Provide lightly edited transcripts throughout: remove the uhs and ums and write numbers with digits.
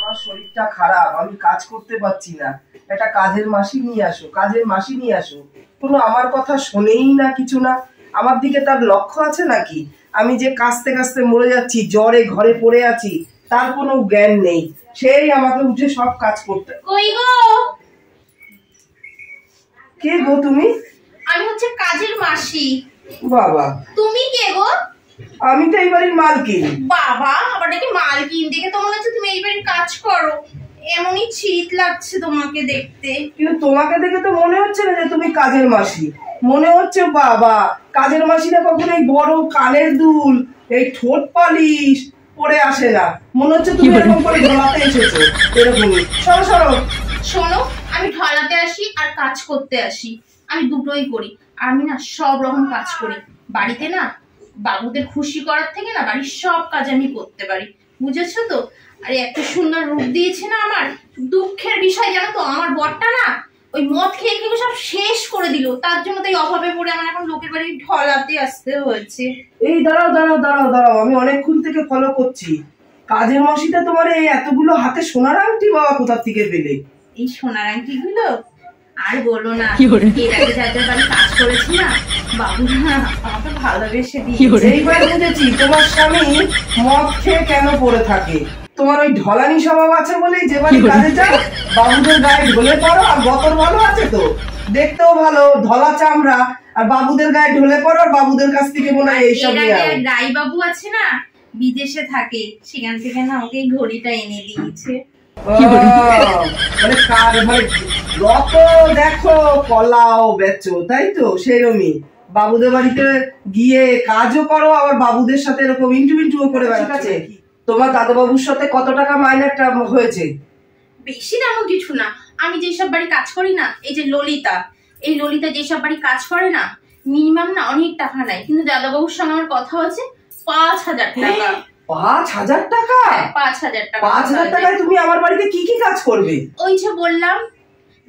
আমার শরীরটা খারাপ, আমি কাজ করতে পারছি না, একটা কাজের মাসি নিয়ে আসো, কাজের মাসি নিয়ে আসো। কোনো আমার কথা শোনেই না, কিছু না। আমার দিকে তার লক্ষ্য আছে নাকি? আমি যে কাঁচতে কাঁচতে মরে যাচ্ছি, জ্বরে ঘরে পড়ে আছি, তার কোনো জ্ঞান নেই। সেই আমাকে উঠে সব কাজ করতে। কই গো? কে গো তুমি? আমি হচ্ছে কাজের মাসি। বাবা, তুমি কে গো? আমি তো এই বাড়ির মালকিন। বাবা, আবার নাকি মালকিন? দেখে তো মনে হচ্ছে তুমি এই বাড়ির কাজ করো। এমনই চিত লাগছে তোমাকে দেখতে। কিন্তু তোমাকে দেখে তো মনে হচ্ছে না যে তুমি কাজের মাসি। মনে হচ্ছে বাবা, কাজের মাসিরা কখনো এই বড় কানের দুল, এই ঠোঁট পালিশ পরে আসে না। মনে হচ্ছে তুমি এরকম করে ঢলাতে এসেছো, এরকমই। সরো সরো। শোনো, আমি ঢলাতে আসি আর কাজ করতে আসি, আমি দুটোই করি। আমি না সব রকম কাজ করি বাড়িতে। না বাবুদের খুশি করার থেকে না বাড়ির সব কাজ আমি করতে পারি, বুঝেছো তো? আরে এত সুন্দর রূপ দিয়েছে না আমার। দুঃখের বিষয় জানো তো, আমার বরটা না ওই মদ খেয়ে খেয়ে সব শেষ করে দিল। তার জন্য তো এই অভাবে পড়ে আমার এখন লোকের বাড়ি ঢলাতে আসতে হয়েছে। এই দাঁড়াও দাঁড়াও দাঁড়াও দাঁড়াও, আমি অনেকক্ষণ থেকে ফলো করছি। কাজের মাসিটা তোমার এই এতগুলো হাতে সোনার আংটি বাবা কোথা থেকে পেলে? এই সোনার আংটি গুলো আর বলো না, এর আগে যাদের বাড়ি কাজ করেছি না, বাবু না আমাকে ভালোবেসে দিয়েছে। এইবার বুঝেছি তোমার স্বামী মদ খেয়ে কেন পড়ে থাকে। তোমার ওই ঢলানি স্বভাব আছে বলেই যে বাড়ি কাজে যাও, বাবুদের গায়ে ঢলে পড়ো। আর গতর ভালো আছে তো, দেখতেও ভালো, ধলা চামড়া, আর বাবুদের গায়ে ঢলে পড়ো, আর বাবুদের কাছ থেকে মনে হয় এইসব নিয়ে রাই বাবু আছে না, বিদেশে থাকে, সেখান থেকে না আমাকে এই ঘড়িটা এনে দিয়েছে। মানে যত দেখো কলাও বেচো, তাই তো? সেরকমই বাবুদের বাড়িতে গিয়ে কাজও করো, আবার বাবুদের সাথে এরকম ইন্টু করে বেড়াচ্ছে। তোমার দাদা বাবুর সাথে কত টাকা মাইনেটা হয়েছে? বেশি তেমন কিছু না। আমি যেসব বাড়ি কাজ করি না, এই যে ললিতা, এই ললিতা যেসব বাড়ি কাজ করে না, মিনিমাম না অনেক টাকা নেয়। কিন্তু দাদা বাবুর সঙ্গে আমার কথা হচ্ছে 5,000 টাকা। 5,000 টাকা? 5,000 টাকা। 5,000 টাকায় তুমি আমার বাড়িতে কি কি কাজ করবে? ওই যে বললাম,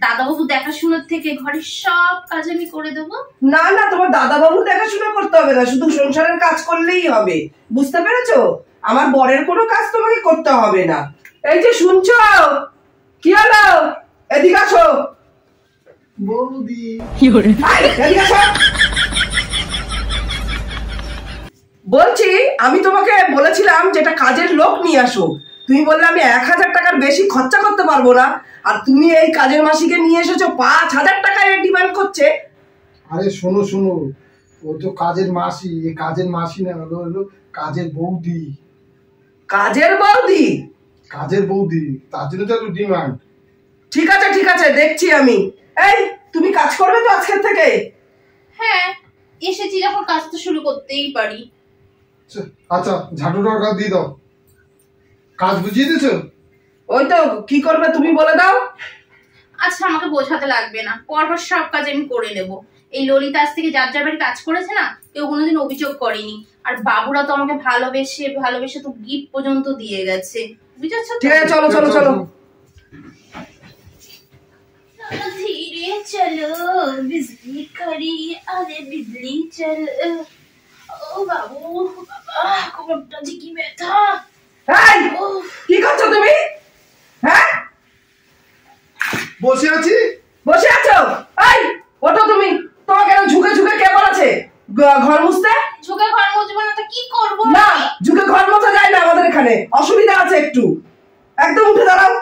দাদাবাবু দেখাশোনার থেকে ঘরের সব কাজ আমি করে দেবো। না না, তোমার দাদা বাবুর দেখাশোনা করতে হবে না, শুধু সংসারের কাজ করলেই হবে, বুঝতে পেরেছো? আমার বরের কোনো কাজ তোমাকে করতে হবে না। এই যে শুনছো, কি হলো? এদিকে আসো বৌদি। এদিকে আসো বলছি। আমি তোমাকে বলেছিলাম যেটা কাজের লোক নিয়ে আসো, তুমি বললে আমি 1,000 টাকার বেশি খরচা করতে পারবো না, আর তুমি এই কাজের মাসিকে নিয়ে এসেছো 5,000 টাকায় ডিমান্ড করছে। আরে শোনো শোনো, ও তো কাজের মাসি, এই কাজের মাসি না, হলো কাজের বৌদি। কাজের বৌদি? কাজের বৌদি, তার জন্য তো একটু ডিমান্ড। ঠিক আছে ঠিক আছে, দেখছি আমি। এই তুমি কাজ করবে তো আজকের থেকে? হ্যাঁ, এসেছি যখন কাজ তো শুরু করতেই পারি। আচ্ছা, ঝাড়ু দরকার দিয়ে দাও। কাজ বুঝিয়ে দিয়েছো? ওই তো, কি করবে তুমি বলে দাও। আচ্ছা, আমাকে বোঝাতে লাগবে না, পরপর সব কাজ আমি করে নেব। এই ললিতা আজ থেকে যার যার বাড়ি কাজ করেছে না, কেউ কোনোদিন অভিযোগ করেনি। আর বাবুরা তো আমাকে ভালোবেসে ভালোবেসে তো গিফট পর্যন্ত দিয়ে গেছে, বুঝেছো? ঠিক আছে, চলো চলো চলো। ধীরে চলো বিজলি করি, আরে বিজলি চলো। ও বাবু, বাবা কোমরটা যে কি ব্যথা। এই কি করছো তুমি? হ্যাঁ, বসে আছি। বসে আছো? এই ওঠো তুমি। তোমাকে ঝুঁকে ঝুঁকে কে বলেছে ঘর মুছতে? ঝুঁকে ঘর মুছবো না তো কি করবো? না, ঝুঁকে ঘর মোছা যায় না, আমাদের এখানে অসুবিধা আছে একটু। একদম উঠে দাঁড়াও।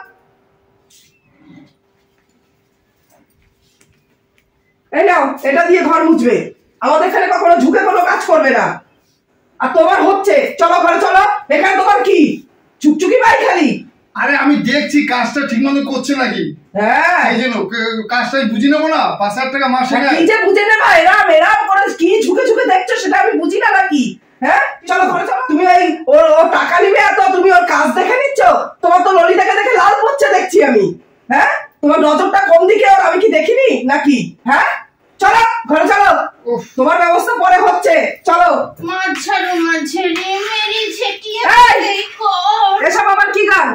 এই নাও, এটা দিয়ে ঘর মুছবে। আমাদের এখানে কখনো ঝুঁকে কোনো কাজ করবে না। আর তোমার হচ্ছে, চলো ঘরে চলো। এখানে তোমার কি চুকচুকি পাই খালি? আরে আমি দেখছি কাজটা ঠিক মতো করছে নাকি। হ্যাঁ, এই জন্য কাজটাই বুঝি নেবো না। 5,000 টাকা মাসে কি যে বুঝে নেবা, এরাম এরাম করে কি ঝুঁকে ঝুঁকে দেখছো সেটা আমি বুঝি না নাকি? হ্যাঁ, চলো ঘরে চলো। তুমি এই ও টাকা নিবে এত, তুমি ওর কাজ দেখে নিচ্ছ? তোমার তো ললিতাকে দেখে লাল পড়ছে দেখছি আমি। হ্যাঁ, তোমার নজরটা কোন দিকে ওর, আমি কি দেখিনি নাকি? হ্যাঁ, চলো ঘরে চলো, তোমার ব্যবস্থা পরে হচ্ছে। চলো। এসব আবার কি গান?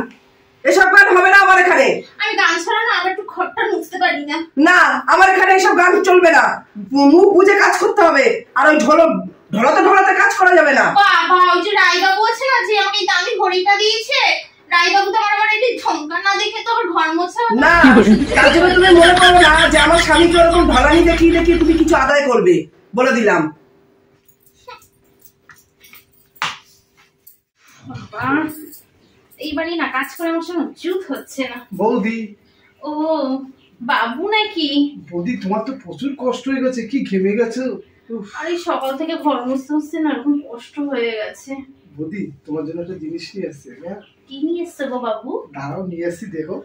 এসব গান হবে না আমার এখানে। আমি গান ছাড়া না, আমি একটু ঘরটা মুছতে পারি না। না, আমার এখানে এসব গান চলবে না। মুখ বুঝে কাজ করতে হবে, আর ওই ঢলাতে ঢলাতে কাজ করা যাবে না। বাবা, ওই যে রাই বাবু আছে না, যে আমাকে দামি ঘড়িটা দিয়েছে, রায়বাবু তো আমার এই ধমকা না দেখে তো আবার ঘর মোছা না, তার জন্য তুমি মনে করো না যে আমার স্বামীকে ওরকম ঢলানি দেখিয়ে দেখিয়ে তুমি কিছু আদায় করবে, বলে দিলাম। এইবারই না কাজ করে আমার সঙ্গে জুত হচ্ছে না। বৌদি। ও বাবু নাকি? বৌদি তোমার তো প্রচুর কষ্ট হয়ে গেছে, কি ঘেমে গেছো। আরে সকাল থেকে ঘর মুছতে মুছতে না এরকম কষ্ট হয়ে গেছে। বৌদি তোমার জন্য একটা জিনিস নিয়ে আসছে। কি নিয়ে এসছে গো বাবু? দাঁড়াও নিয়ে আসছি, দেখো।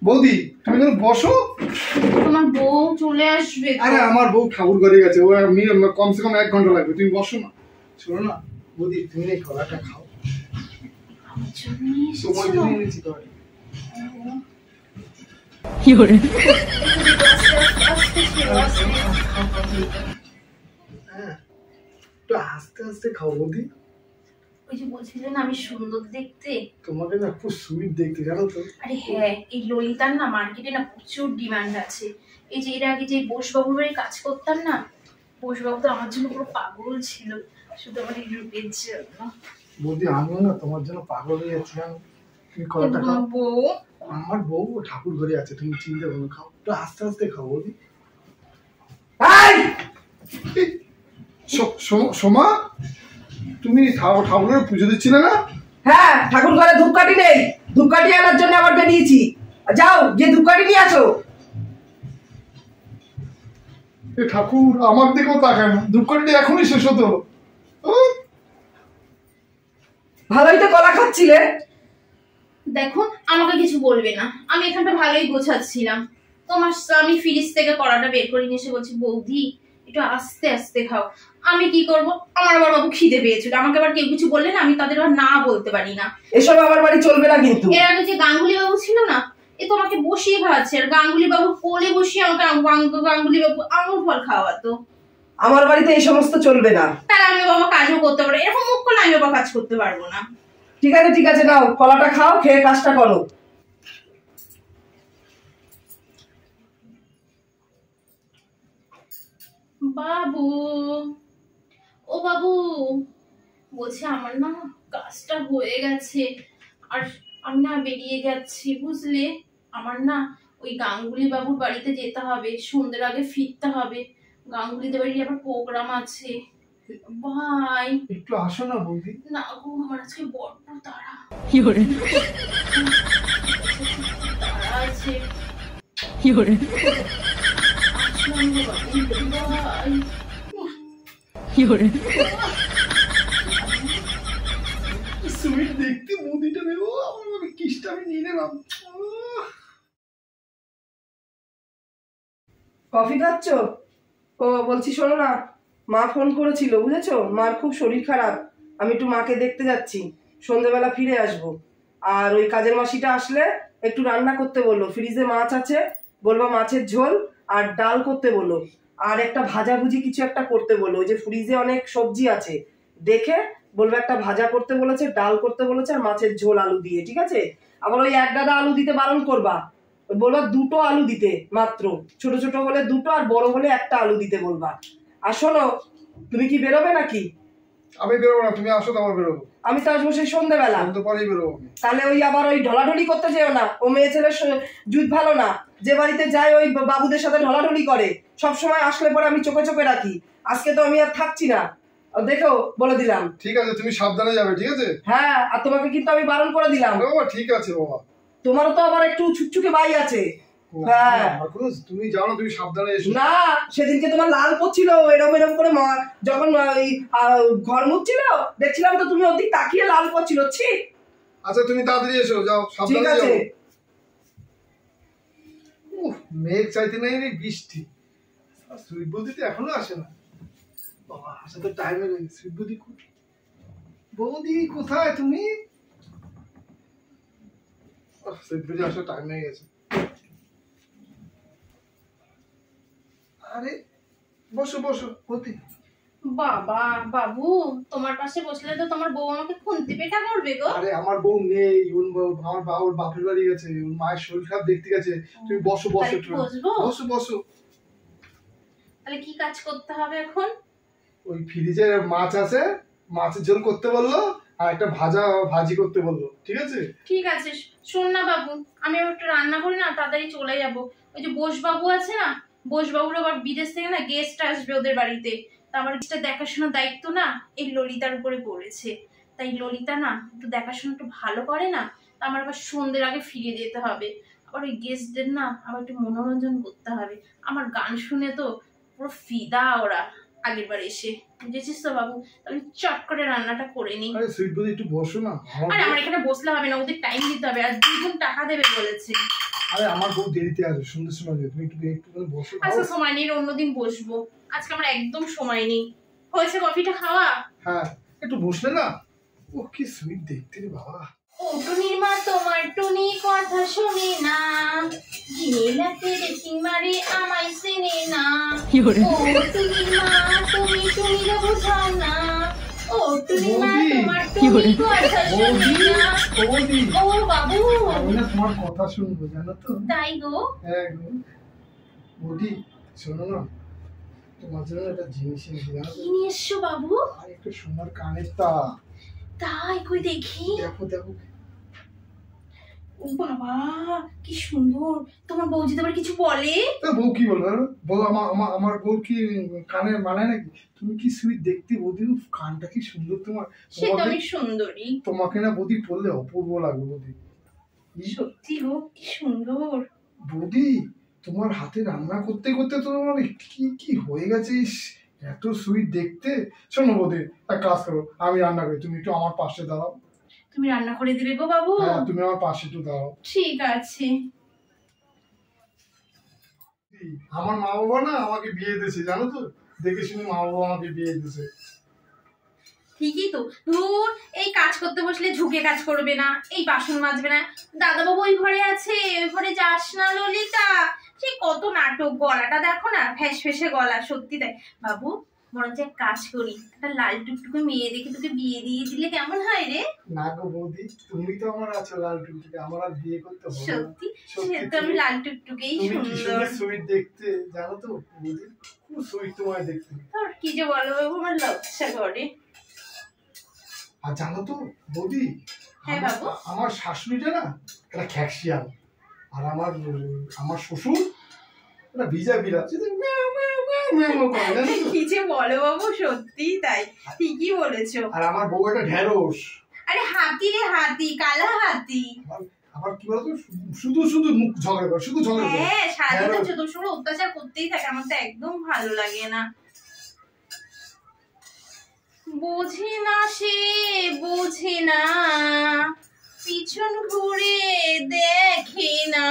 বৌদি তুমি যেন বসো। তোমার বউ চলে আসবে। আরে আমার বউ ঠাকুর ঘরে গেছে, ও কমসে কম 1 ঘন্টা লাগবে, তুমি বসো না। শোনো না বৌদি, তুমি এই কলাটা খাও। আমার জন্য নিয়ে তোমার এসেছো? জন্য এনেছি তো। কি করে? হ্যাঁ, একটু আস্তে আস্তে খাও বৌদি। ওই যে বলছিলেন আমি সুন্দর দেখতে। তোমাকে না খুব সুইট দেখতে, জানো তো। আরে হ্যাঁ, এই ললিতার না মার্কেটে না প্রচুর ডিমান্ড আছে। এই যে এর আগে যে বোসবাবুর বাড়ি কাজ করতাম না, বোসবাবু তো আমার জন্য পুরো পাগল ছিল, শুধু আমার এই রূপের জন্য। বৌদি আমিও না তোমার জন্য পাগল হয়ে যাচ্ছি। তুমি কলাটা খাও। বউ আমার বউ ঠাকুর ঘরে আছে, তুমি চিন্তা করো, খাও একটু আস্তে আস্তে খাও বৌদি। সোমা, তুমি ঠাকুরের পুজো দিচ্ছিলে না? হ্যাঁ, ঠাকুর ঘরে ধূপকাঠি নেই, ধূপকাঠি আনার জন্য আবার বেরিয়েছি। যাও যে ধূপকাঠি নিয়ে আসো। ঠাকুর আমার দিকেও তাকায় না, ধূপকাঠিটা এখনই শেষ হতো। ভালোই তো কলা খাচ্ছিলে। দেখুন আমাকে কিছু বলবে না, আমি এখানটা ভালোই গোছাচ্ছিলাম। তোমার স্বামী ফ্রিজ থেকে কড়াটা বের করে নিয়ে এসে বলছি বৌদি একটু আস্তে আস্তে খাও। আমি কি করব, আমার আবার বাবু খিদে পেয়েছিল, আমাকে আবার কেউ কিছু বললে না আমি তাদের আবার না বলতে পারি না। এসব আমার বাড়ি চলবে না কিন্তু। এর আগে যে গাঙ্গুলি বাবু ছিল না, এ তো আমাকে বসিয়ে খাওয়াচ্ছে, আর গাঙ্গুলি বাবু কোলে বসিয়ে আমাকে গাঙ্গুলি বাবু আঙুর ফল খাওয়াতো। আমার বাড়িতে এই সমস্ত চলবে না। তাহলে আমি বাবা কাজও করতে পারবো, এরকম মুখ করলে আমি বাবা কাজ করতে পারবো না। ঠিক আছে ঠিক আছে, নাও কলাটা খাও, খেয়ে কাজটা করো। বাবু, ও বাবু, বলছে আমার না কাজটা হয়ে গেছে আর আমি না বেরিয়ে যাচ্ছি, বুঝলে। আমার না ওই গাঙ্গুলি বাবুর বাড়িতে যেতে হবে, সন্ধ্যের আগে ফিরতে হবে। গাঙ্গুলিদের বাড়ি আবার প্রোগ্রাম আছে। ভাই একটু আসো না বৌদি। না গো, আমার আজকে বড্ড তাড়া। কি করে? তাড়া আছে। কি করে? আসলাম গো বাবু, ভাই। কি করে? সুইট দেখতে বৌদিটা নেবো, আমার কিসটা আমি নিয়ে নিলাম। কফি খাচ্ছ? ও বলছি শোনো না, মা ফোন করেছিল, বুঝেছো, মার খুব শরীর খারাপ, আমি একটু মাকে দেখতে যাচ্ছি, সন্ধ্যেবেলা ফিরে আসব। আর ওই কাজের মাসিটা আসলে একটু রান্না করতে বললো, ফ্রিজে মাছ আছে, বলবো মাছের ঝোল আর ডাল করতে বললো, আর একটা ভাজাভুজি কিছু একটা করতে বললো। ওই যে ফ্রিজে অনেক সবজি আছে, দেখে বলবো একটা ভাজা করতে বলেছে, ডাল করতে বলেছে, আর মাছের ঝোল আলু দিয়ে, ঠিক আছে। আবার ওই 1 গাদা আলু দিতে বারণ করবা, বলবা 2টো আলু দিতে মাত্র, ছোট ছোট হলে 2টো আর বড় হলে 1টা আলু দিতে বলবা। আর শোনো, তুমি কি বেরোবে নাকি? আমি বেরোবো না, তুমি আসো তো আবার বেরোবো। আমি তো আসবো সেই সন্ধ্যেবেলা। তো পরেই বেরোবো আমি। তাহলে ওই আবার ওই ঢলাঢলি করতে যেও না, ও মেয়ে ছেলের জুত ভালো না, যে বাড়িতে যায় ওই বাবুদের সাথে ঢলাঢলি করে, সব সময় আসলে পরে আমি চোখে চোখে রাখি। আজকে তো আমি আর থাকছি না, দেখো বলে দিলাম। ঠিক আছে, তুমি সাবধানে যাবে, ঠিক আছে। হ্যাঁ, আর তোমাকে কিন্তু আমি বারণ করে দিলাম। বাবা ঠিক আছে বাবা। তোমারও তো আবার একটু ছুকছুকে বাই আছে। হ্যাঁ, তুমি জানো, তুমি সাবধানে এসো। না, সেদিনকে তোমার লাল পড়ছিল এরম এরম করে, যখন ওই ঘর মুছছিল দেখছিলাম তো তুমি ওদিক তাকিয়ে লাল পড়ছিল। ছি। আচ্ছা তুমি তাড়াতাড়ি এসো, যাও ঠিক সাবধানে আছে। যাও। মেঘ চাইতে নাই রে বৃষ্টি, সুইট বৌদি তো এখনো আসে না। বাবা আসা তো টাইম হয়ে গেছে। সুইট বৌদি, বৌদি কোথায় তুমি? সুইট বৌদি আসা টাইম হয়ে গেছে। আরে বসো বসো বৌদি। বাবা, বাবু তোমার পাশে বসলে তো তোমার বউ আমাকে খুন্তি পেটা করবে গো। আরে আমার বউ নেই, আমার ওর বাপের বাড়ি গেছে, ওর মায়ের শরীর খারাপ দেখতে গেছে। তুমি বসো বসো একটু। বসো বসো। তাহলে কি কাজ করতে হবে এখন? ওই ফ্রিজে মাছ আছে, মাছের ঝোল করতে বললো আর একটা ভাজি করতে বললো, ঠিক আছে? ঠিক আছে, শোন না বাবু, আমি একটু রান্না করি না, তাড়াতাড়ি চলে যাব। ওই যে বোসবাবু আছে না, বোসবাবুর আবার বিদেশ থেকে না গেস্ট আসবে ওদের বাড়িতে। তা আমার এটা দেখাশোনার দায়িত্ব না এই ললিতার উপরে পড়েছে। তাই ললিতা না একটু দেখাশোনা একটু ভালো করে না, তা আমার আবার সন্ধ্যের আগে ফিরে যেতে হবে। আবার ওই গেস্টদের না আবার একটু মনোরঞ্জন করতে হবে। আমার গান শুনে তো পুরো ফিদা ওরা আগের বার এসে, বুঝেছিস তো বাবু? তাহলে চট করে রান্নাটা করে নি। আরে সুইট বৌদি একটু বসো না। আরে আমার এখানে বসলে হবে না, ওদের টাইম দিতে হবে, আর 2 গুণ টাকা দেবে বলেছে। আরে আমার বউ দেরিতে আসবে, সুন্দর সময় তুমি একটু বসো। আচ্ছা সময় নেই, অন্যদিন বসবো, আজকে আমার একদম সময় নেই। হয়েছে কফিটা খাওয়া? হ্যাঁ একটু বসলে না। ও কি সুইট দেখতে রে বাবা। ও টুনির মা তোমার টুনি কথা শুনি না, গিলাতে রেখি মারে আমায় চেনে না। ও টুনির মা তুমি টুনিরা বোঝাও না, ও টুনির মা তোমার টুনি কথা শুনি না। ও বাবু আমি না তোমার কথা শুনবো জানো তো। তাই গো? হ্যাঁ গো বৌদি, শোনো না, তোমার জন্য একটা জিনিস এনেছি জানো তো। কি নিয়ে এসছো বাবু? আর একটু সোনার কানের তা। তাই কই দেখি। দেখো দেখো। ও বাবা কি সুন্দর, তোমার বৌজি তো আবার কিছু বলে? বউ কি বলবে? বউ আমার বউ কি কানের মানে নাকি? তুমি কি সুইট দেখতে বৌদি, কানটা কি সুন্দর তোমার। সে তো আমি সুন্দরী। তোমাকে না বৌদি পড়লে অপূর্ব লাগবে বৌদি। সত্যি গো কি সুন্দর। বৌদি তোমার হাতে রান্না করতে করতে তো মানে কি কি হয়ে গেছে, এত সুইট দেখতে। শোনো বৌদি এক কাজ করো, আমি রান্না করি, তুমি একটু আমার পাশে দাঁড়াও। তুমি রান্না করে দিবে গো বাবু? হ্যাঁ তুমি আমার পাশে একটু দাঁড়াও। ঠিক আছে। আমার মা বাবা না আমাকে বিয়ে দিয়েছে জানো তো, দেখে শুনে মা বাবা আমাকে বিয়ে দিয়েছে। ঠিকই তো, ধুর এই কাজ করতে বসলে ঝুঁকে কাজ করবে না, এই বাসন মাজবে না। দাদা বাবু ওই ঘরে আছে, ওই ঘরে যাস না ললিতা। সে কত নাটক, গলাটা দেখো না ফ্যাস ফেসে গলা, সত্যি তাই। বাবু বরঞ্চ এক কাজ করি, একটা লাল টুকটুকে মেয়ে দেখে তোকে বিয়ে দিয়ে দিলে কেমন হয় রে? না গো বৌদি, তুমি তো আমার আছো লাল টুকটুকে, আমার আর বিয়ে করতে হবে না। সত্যি সে তো আমি লাল টুকটুকেই সুন্দর। সুইট দেখতে জানো তো বৌদি, খুব সুইট তোমায় দেখতে। তোর কি যে বলো বাবু, আমার লজ্জা করে। আর জানো তো বৌদি, হ্যাঁ বাবু। আমার শাশুড়িটা না একটা খ্যাকশিয়াল, আর আমার শ্বশুর একটা ভিজা বিড়াল, কি যে বলো বাবু, সত্যি তাই, ঠিকই বলেছো। আর আমার বউ একটা ঢেঁড়স। আরে হাতি রে হাতি, কালা হাতি। আবার কি বলতো, শুধু শুধু মুখ ঝগড়া করে, শুধু ঝগড়া করে। হ্যাঁ সারাদিন ছোট ছোট অত্যাচার করতেই থাকে, আমার তো একদম ভালো লাগে না। বোঝে না সে বোঝে না, পিছন ঘুরে দেখে না।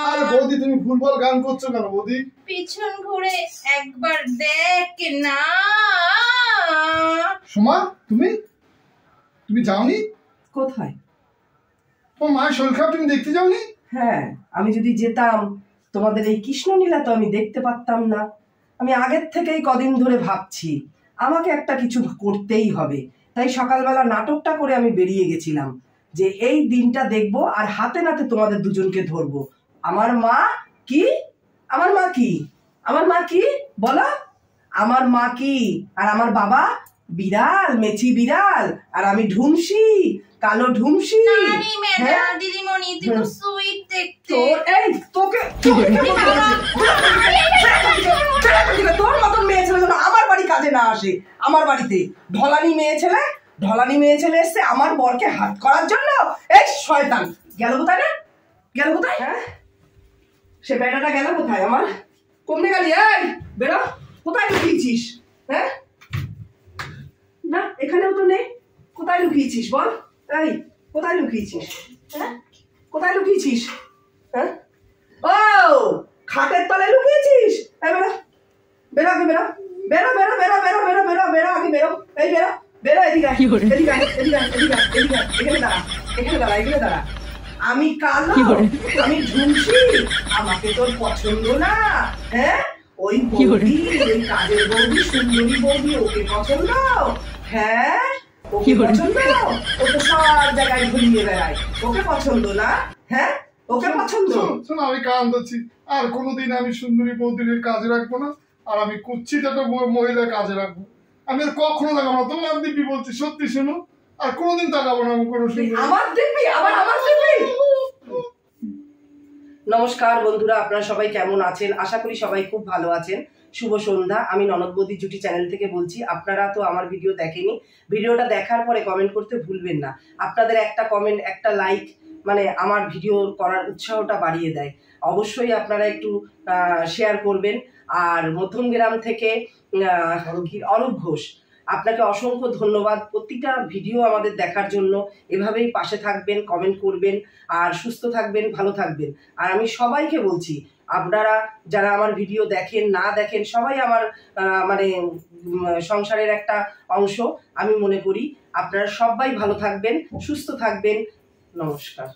আরে বৌদি তুমি ভুলভাল গান করছো কেন বৌদি? পিছন ঘুরে একবার দেখ না। সোমা তুমি যাওনি কোথায়? তোমার মায়ের শরীর খারাপ, তুমি দেখতে যাওনি? হ্যাঁ আমি যদি যেতাম তোমাদের এই কৃষ্ণলীলা তো আমি দেখতে পারতাম না। আমি আগের থেকেই কদিন ধরে ভাবছি আমাকে একটা কিছু করতেই হবে, তাই সকালবেলা নাটকটা করে আমি বেরিয়ে গেছিলাম যে এই দিনটা দেখবো আর হাতে নাতে তোমাদের দুজনকে ধরবো। আমার মা কি? আমার মা কি? আমার মা কি বলো? আমার মা কি? আর আমার বাবা বিড়াল, মেচি বিড়াল, আর আমি ঢুমসি, কালো ঢুমসি। হ্যাঁ দিদিমণি তুই তো সুইট দেখতে। তোকে তোর মতন মেয়ে ছেলে যেন আমার বাড়ি কাজে না আসে। আমার বাড়িতে ঢলানি মেয়ে ছেলে এসছে আমার বরকে হাত করার জন্য। এই শয়তান গেল কোথায় রে? গেল কোথায়? হ্যাঁ সে বেটাটা গেল কোথায়? আমার কমনে গেলি? এই বেরো, কোথায় লুকিয়েছিস? হ্যাঁ না এখানেও তো নেই। কোথায় লুকিয়েছিস বল? এই কোথায় লুকিয়েছিস? হ্যাঁ কোথায় লুকিয়েছিস? হ্যাঁ ও খাটের তলায় লুকিয়েছিস? এই বেরো, বেরো আগে বেরো, বেরো বেরো বেরো বেরো বেরো বেরো বেরো আগে বেরো, এই বেরো বেরো, এদিকে এদিকে এখানে দাঁড়া, এখানে দাঁড়া। আমি কালো, আমি ঝুমসি, আমাকে তোর পছন্দ না? হ্যাঁ ওই বৌদি, ওই কাজের বৌদি, সুন্দরী বৌদি, ওকে পছন্দ? হ্যাঁ ওকে পছন্দ? ও তো সব জায়গায় ঘুরিয়ে বেড়ায়, ওকে পছন্দ না? হ্যাঁ ওকে পছন্দ? শোনো আমি কান ধরছি, আর কোনোদিন আমি সুন্দরী বৌদির কাজে রাখবো না, আর আমি কুচ্ছিত একটা মহিলা কাজে রাখবো। আমি আর কখনো তাকাবো না, তোমার দিব্যি বলছি, সত্যি শোনো, আর কোনোদিন তাকাবো না আমি কোনো সুন্দর। আমার দিব্যি, আমার দিব্যি। নমস্কার বন্ধুরা, আপনারা সবাই কেমন আছেন? আশা করি সবাই খুব ভালো আছেন। শুভ সন্ধ্যা। আমি ননদ বৌদি জুটি চ্যানেল থেকে বলছি। আপনারা তো আমার ভিডিও দেখেনি, ভিডিওটা দেখার পরে কমেন্ট করতে ভুলবেন না। আপনাদের একটা কমেন্ট, একটা লাইক মানে আমার ভিডিও করার উৎসাহটা বাড়িয়ে দেয়। অবশ্যই আপনারা একটু শেয়ার করবেন। আর মধ্যমগ্রাম থেকে অরূপ ঘোষ, আপনাকে অসংখ্য ধন্যবাদ প্রতিটা ভিডিও আমাদের দেখার জন্য। এভাবেই পাশে থাকবেন, কমেন্ট করবেন, আর সুস্থ থাকবেন, ভালো থাকবেন। আর আমি সবাইকে বলছি, আপনারা যারা আমার ভিডিও দেখেন না দেখেন, সবাই আমার মানে সংসারের একটা অংশ আমি মনে করি। আপনারা সবাই ভালো থাকবেন, সুস্থ থাকবেন। নমস্কার।